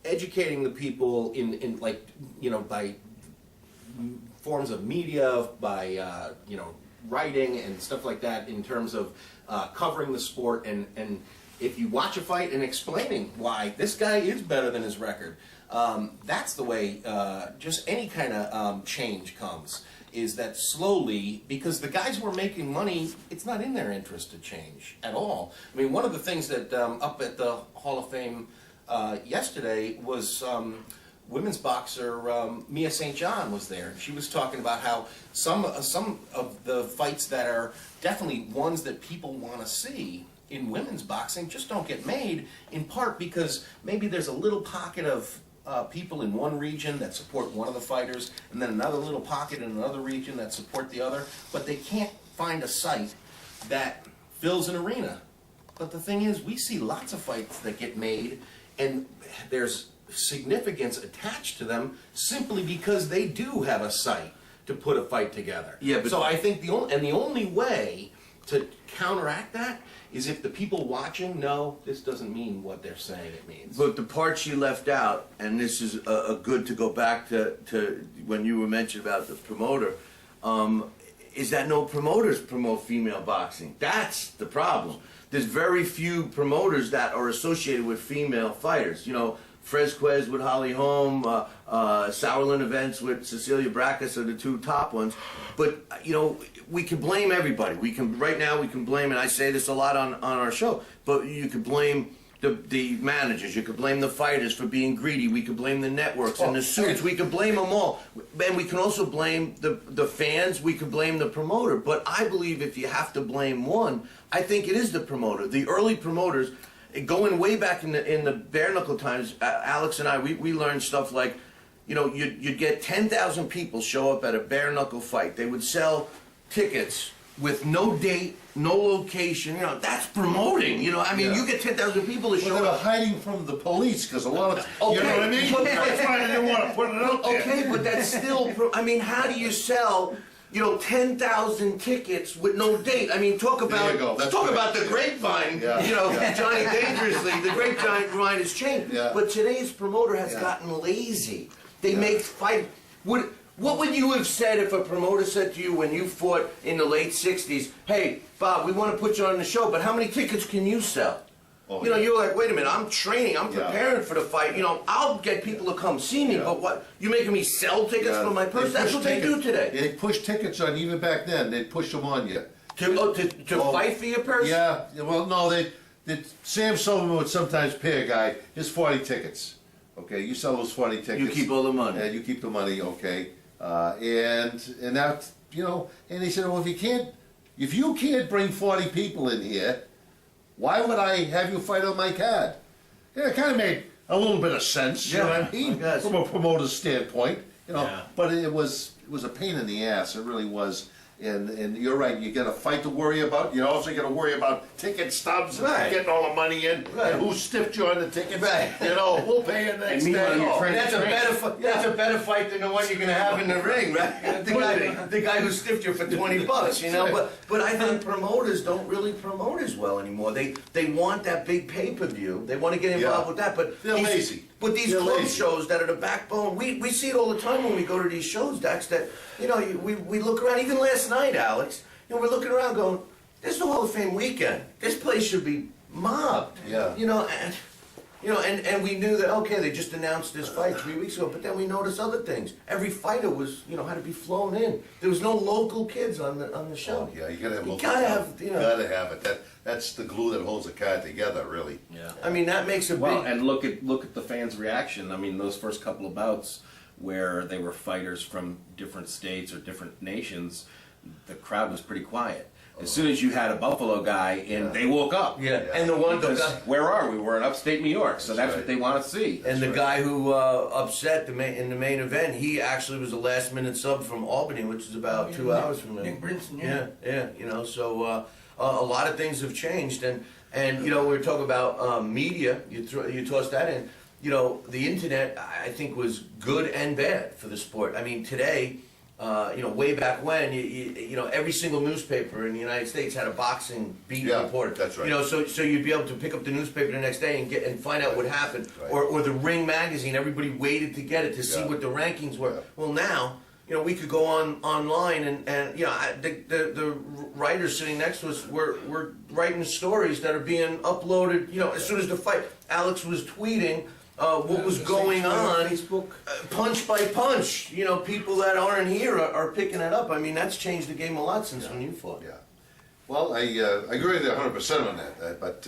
educating the people in by forms of media, by writing and stuff like that, in terms of covering the sport, and if you watch a fight and explaining why this guy is better than his record, that's the way just any kind of change comes. Is that slowly, because the guys who are making money, it's not in their interest to change at all. I mean, one of the things that up at the Hall of Fame yesterday was women's boxer Mia St. John was there. She was talking about how some of the fights that are definitely ones that people want to see
in women's boxing just don't get made, in part because maybe there's a little pocket of people in one region that support one of the fighters, and then another little pocket in another region that support the other, but they can't find a site that fills an arena. But the thing is, we see lots of fights that get made, and there's significance attached to them simply because they do have a site to put a fight together.
Yeah, but
so I think the only way to counteract that is if the people watching know this doesn't mean what they're saying it means.
But the part she left out, and this is a good to go back to when you were mentioning about the promoter, is that no promoters promote female boxing. That's the problem. There's very few promoters that are associated with female fighters. You know, Fresquez with Holly Holm, Sauerland Events with Cecilia Brackus are the two top ones. But, you know, we can blame everybody. Right now we can blame, and I say this a lot on our show, but you could blame the managers, you could blame the fighters for being greedy, we could blame the networks and the suits, we could blame them all. And we can also blame the fans, we could blame the promoter. But I believe if you have to blame one, I think it is the promoter. The early promoters, going way back in the bare knuckle times, Alex and I, we learned stuff like, you know, you'd get 10,000 people show up at a bare knuckle fight. They would sell tickets with no date, no location. You know, that's promoting. You know, I mean, you get 10,000 people to show
Well, they were
up.
hiding from the police because a lot of,
Okay,
you know what I mean? That's why they didn't want to put it out there.
Okay, but that's still. I mean, how do you sell? You know, 10,000 tickets with no date. I mean, talk about
There you go. That's
talk
good.
about the grapevine.
Yeah.
You know,
Yeah.
Johnny Dangerously. The grapevine has changed.
Yeah.
But today's promoter has
Yeah.
gotten lazy. They make fight. What would you have said if a promoter said to you when you fought in the late '60s? Hey, Bob, we want to put you on the show, but how many tickets can you sell?
Oh,
You know,
yeah.
you're like, wait a minute, I'm training, I'm
Yeah.
preparing for the fight. You know, I'll get people to come see me,
Yeah.
but what? You making me sell tickets
Yeah.
for my purse? That's
push
what they do
tickets.
today.
They push tickets on, even back then, they'd push them on you.
To fight for your purse?
Yeah, well, no, Sam Silverman would sometimes pay a guy his 40 tickets. Okay, you sell those 40 tickets.
You keep all the money.
And you keep the money, okay. And that, you know, and he said, well, if you can't bring 40 people in here, why would I have you fight on my card? Yeah, it kind of made a little bit of sense, you know what I mean?
I guess.
From a promoter's standpoint, you know.
Yeah.
But it was a pain in the ass, it really was. And you're right, you got a fight to worry about. You also got to worry about ticket stubs and
Right.
getting all the money in.
Right.
And who stiffed you on the tickets.
Right.
You know, we'll pay you next
meanwhile,
day.
you're
Oh,
trying-
That's a better fight than the one you're gonna have in the ring, right? The guy who stiffed you for $20, you know. But I think promoters don't really promote as well anymore. They want that big pay-per-view. They want to get involved
Yeah.
with that. But
They're lazy.
But these
They're
club
lazy.
shows that are the backbone, we see it all the time when we go to these shows, Dax. That we look around. Even last night, Alex, we're looking around going, "This is the Hall of Fame weekend. This place should be mobbed."
Yeah.
And we knew that, okay, they just announced this fight 3 weeks ago, but then we noticed other things. Every fighter was, had to be flown in. There was no local kids on the show.
Oh, yeah, you gotta have local
gotta
talent.
have,
Gotta have it. That's the glue that holds the card together, really.
Yeah.
I mean, that makes a
Well,
big...
and look at the fans' reaction. I mean, those first couple of bouts where they were fighters from different states or different nations, the crowd was pretty quiet. As soon as you had a Buffalo guy in, they woke up.
Yeah, and the one...
Because where are we? We're in upstate New York, so that's
right.
what they want to see.
And the guy who upset in the main event, he actually was a last-minute sub from Albany, which is about 2 hours from there.
Nick Brinson,
Yeah. So a lot of things have changed, and we were talking about media. You tossed that in. The internet, I think, was good and bad for the sport. I mean, today, way back when, every single newspaper in the United States had a boxing beat
Yeah,
reporter.
that's right.
So you'd be able to pick up the newspaper the next day and find out what happened,
Right.
or the Ring magazine. Everybody waited to get it to see
Yeah.
what the rankings were.
Yeah.
Well, now, we could go online and the writers sitting next to us were writing stories that are being uploaded. As soon as the fight, Alex was tweeting what was going on,
Facebook.
punch by punch. People that aren't here are picking it up. I mean, that's changed the game a lot since when you fought.
Yeah. Well, I agree with you 100% on that. But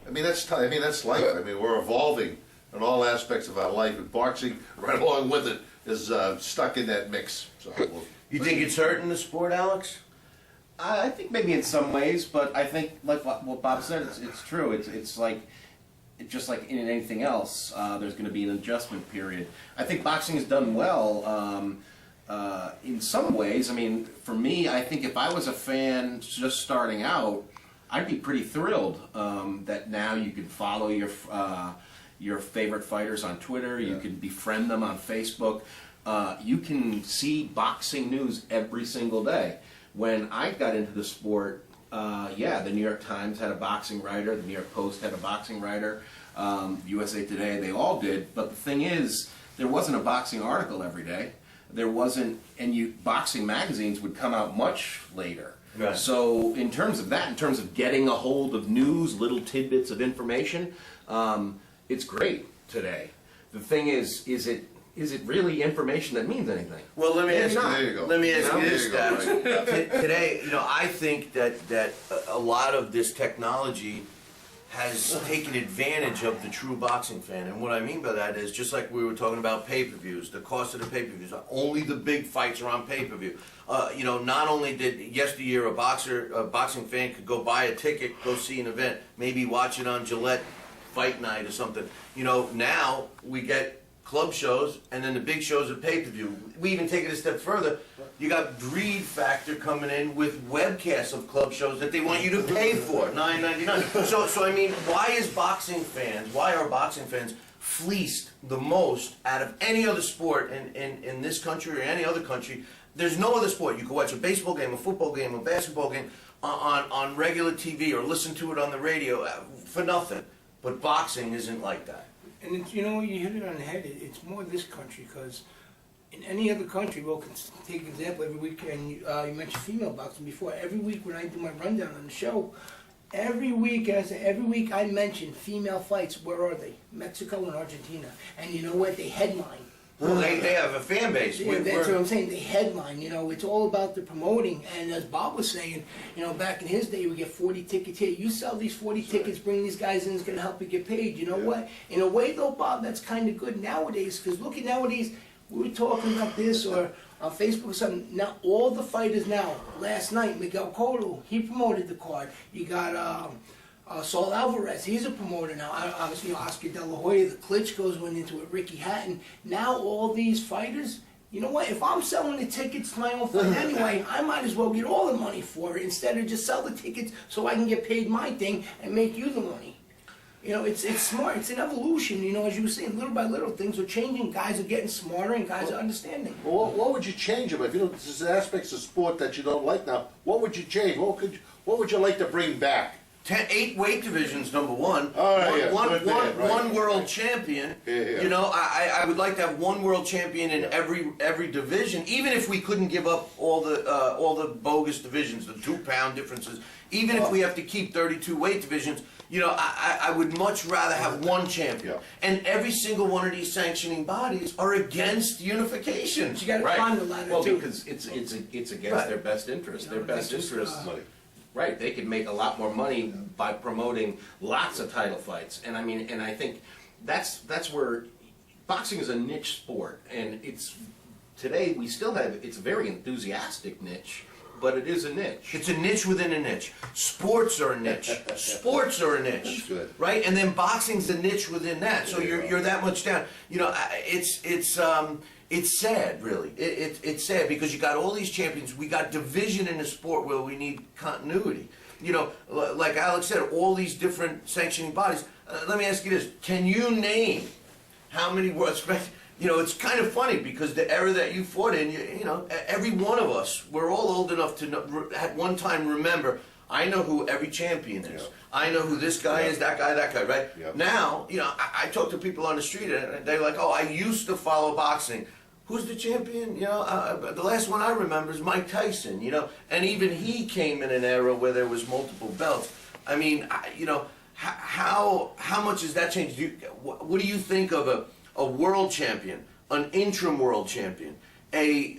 I mean, that's life. I mean, we're evolving in all aspects of our life, and boxing, right along with it, is stuck in that mix. So
You think it's hurting the sport, Alex?
I think maybe in some ways, but I think like what Bob said, it's true. It's like just like in anything else, there's going to be an adjustment period. I think boxing has done well in some ways. I mean, for me, I think if I was a fan just starting out, I'd be pretty thrilled that now you can follow your favorite fighters on Twitter. You can befriend them on Facebook. You can see boxing news every single day. When I got into the sport, the New York Times had a boxing writer, the New York Post had a boxing writer, USA Today, they all did. But the thing is, there wasn't a boxing article every day. There wasn't, boxing magazines would come out much later.
Right.
So in terms of that, in terms of getting a hold of news, little tidbits of information, it's great today. The thing is it really information that means anything?
Well, let me ask you.
There you go.
Let me ask you this,
There you go.
Daxx. Today, I think that a lot of this technology has taken advantage of the true boxing fan, and what I mean by that is just like we were talking about pay-per-views, the cost of the pay-per-views. Only the big fights are on pay-per-view. Not only did yesteryear a boxing fan could go buy a ticket, go see an event, maybe watch it on Gillette Fight Night or something. Now we get club shows, and then the big shows at pay-per-view. We even take it a step further. You got Greed Factor coming in with webcasts of club shows that they want you to pay for, $9.99. So I mean, why are boxing fans fleeced the most out of any other sport in this country or any other country? There's no other sport. You can watch a baseball game, a football game, a basketball game on regular TV or listen to it on the radio for nothing. But boxing isn't like that.
And it's, you hit it on the head. It's more this country, because in any other country, well, take an example, every week, and you mentioned female boxing before, every week when I do my rundown on the show, every week I mention female fights. Where are they? Mexico and Argentina. And you know what? They headline.
Well, they have a fan base.
Yeah, that's what I'm saying. They headline. It's all about the promoting. And as Bob was saying, back in his day, we get 40 tickets here. You sell these 40 tickets, bring these guys in, it's going to help you get paid. You know what? In a way, though, Bob, that's kind of good nowadays. Because look at nowadays, we were talking about this or on Facebook or something. Now, all the fighters now, last night, Miguel Cotto, he promoted the card. You got Saul Alvarez, he's a promoter now. Obviously, Oscar De La Hoya, the Klitschko's went into it, Ricky Hatton. Now all these fighters, you know what? If I'm selling the tickets to my own fight anyway, I might as well get all the money for it instead of just sell the tickets so I can get paid my thing and make you the money. It's smart. It's an evolution. As you were saying, little by little, things are changing. Guys are getting smarter and guys are understanding.
Well, what would you change about? If there's aspects of sport that you don't like now, what would you change? What would you like to bring back?
8 weight divisions, number one. One world champion.
Yeah.
I would like to have one world champion in every division, even if we couldn't give up all the bogus divisions, the 2-pound differences. Even if we have to keep 32 weight divisions, I would much rather have one champion.
Yeah.
And every single one of these sanctioning bodies are against unification.
You got to climb the ladder
Well,
too.
because it's against
Right.
their best interest. Their best
that's just,
interest. Right, they could make a lot more money by promoting lots of title fights, and I think that's where boxing is a niche sport, and today we still have it's a very enthusiastic niche, but it is a niche.
It's a niche within a niche. Sports are a niche. Sports are a niche.
That's good.
Right? And then boxing's a niche within that. So you're that much down. It's sad, really. It's sad because you got all these champions. We got division in the sport where we need continuity. Like Alex said, all these different sanctioning bodies. Let me ask you this: can you name how many world? It's kind of funny because the era that you fought in, every one of us, we're all old enough to know, at one time remember. I know who every champion is.
Yeah.
I know who this guy is, that guy, right?
Yeah.
Now, I talk to people on the street and they're like, "Oh, I used to follow boxing. Who's the champion?" The last one I remember is Mike Tyson. And even he came in an era where there was multiple belts. I mean, how much has that changed? What do you think of a world champion, an interim world champion, a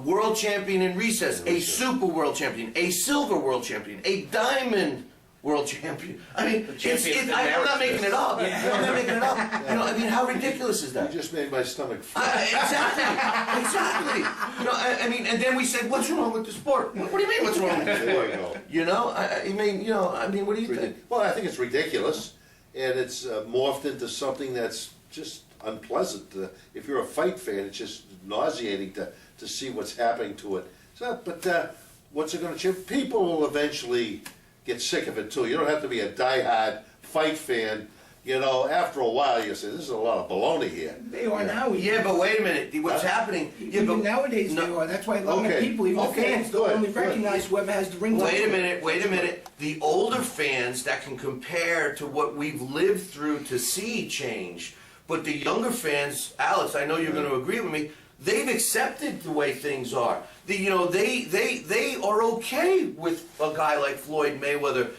world champion in recess, a super world champion, a silver world champion, a diamond world champion. I mean,
champion
I'm not making it up. I'm not making it up. You know, I mean, how ridiculous is that?
You just made my stomach feel.
Exactly. You know, I mean, and then we said, what's wrong with the sport? What do you mean, what's wrong with the
There
sport?
you go.
You know, I mean, you know, I mean, what do you think?
Well, I think it's ridiculous, and it's morphed into something that's just unpleasant. If you're a fight fan, it's just nauseating to see what's happening to it. So, but what's it going to change? People will eventually get sick of it too. You don't have to be a diehard fight fan. You know, after a while, you say, "This is a lot of baloney here."
They are now.
Yeah, but wait a minute. What's happening? Yeah,
Even
but
nowadays
no-
they are. That's why a lot of
Okay.
people, even
Okay,
fans, don't
good,
only
good.
recognize whoever has the ring.
Wait a minute. The older fans that can compare to what we've lived through to see change, but the younger fans, Alex, I know you're going to agree with me. They've accepted the way things are. You know, they are okay with a guy like Floyd Mayweather.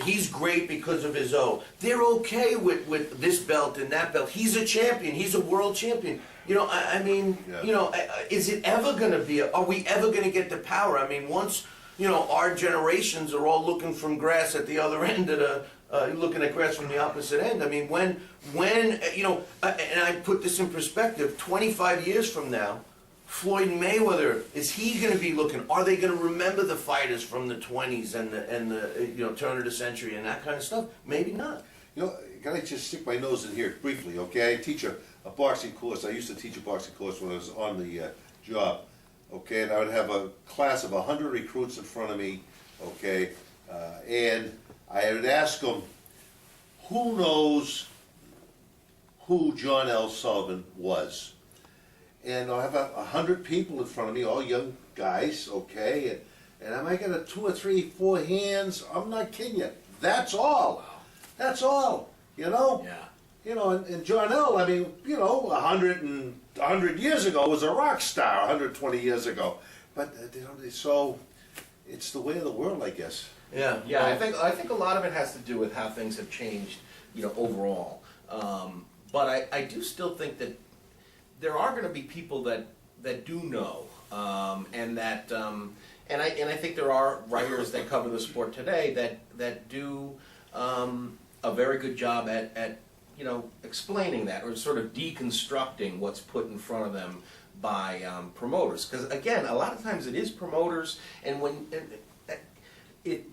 He's great because of his O. They're okay with this belt and that belt. He's a champion. He's a world champion. You know, I mean,
Yeah.
you know, is it ever going to be? Are we ever going to get the power? I mean, once you know our generations are all looking from grass at the other end of the. Looking at grass from the opposite end. I mean, when you know, and I put this in perspective. 25 years from now, Floyd Mayweather, is he going to be looking? Are they going to remember the fighters from the 20s and the you know turn of the century and that kind of stuff? Maybe not.
You know, can I just stick my nose in here briefly, okay? I teach a boxing course. I used to teach a boxing course when I was on the job, okay? And I would have a class of 100 recruits in front of me, okay? And I would ask them, who knows who John L. Sullivan was? And I'll have 100 people in front of me, all young guys, okay? And I might get a 2 or 3, 4 hands. I'm not kidding you. That's all. That's all. You know?
Yeah.
You know, and John L., I mean, you know, 100 years ago was a rock star, 120 years ago. But, you know, so it's the way of the world, I guess.
Yeah.
Yeah, I think a lot of it has to do with how things have changed, you know, overall. But I do still think that there are going to be people that do know, and that and I think there are writers that cover the sport today that do a very good job at you know explaining that or sort of deconstructing what's put in front of them by promoters. Because again, a lot of times it is promoters, and when.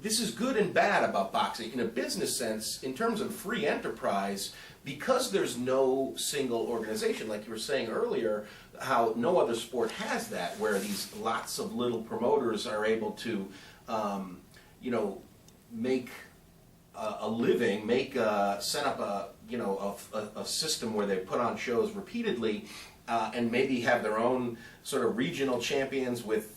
This is good and bad about boxing. In a business sense, in terms of free enterprise, because there's no single organization, like you were saying earlier, how no other sport has that, where these lots of little promoters are able to, you know, make a living, set up a system where they put on shows repeatedly, and maybe have their own sort of regional champions with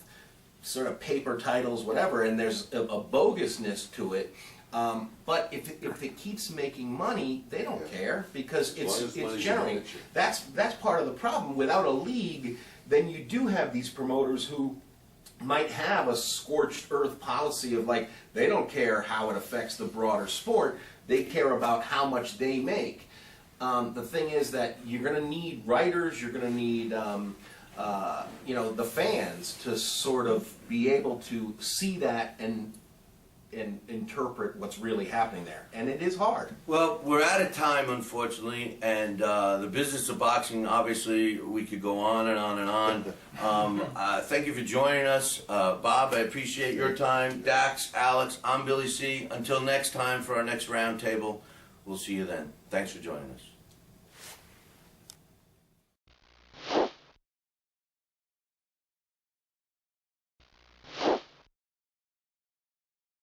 sort of paper titles, whatever, and there's a bogusness to it. But if it keeps making money, they don't care because it's generating. That's part of the problem. Without a league, then you do have these promoters who might have a scorched earth policy of like they don't care how it affects the broader sport. They care about how much they make. The thing is that you're going to need writers. You're going to need you know, the fans to sort of be able to see that and interpret what's really happening there, and it is hard.
Well, we're out of time, unfortunately, and the business of boxing, obviously, we could go on and on and on. Thank you for joining us. Bob, I appreciate your time. Daxx, Alex, I'm Billy C. Until next time for our next roundtable, we'll see you then. Thanks for joining us.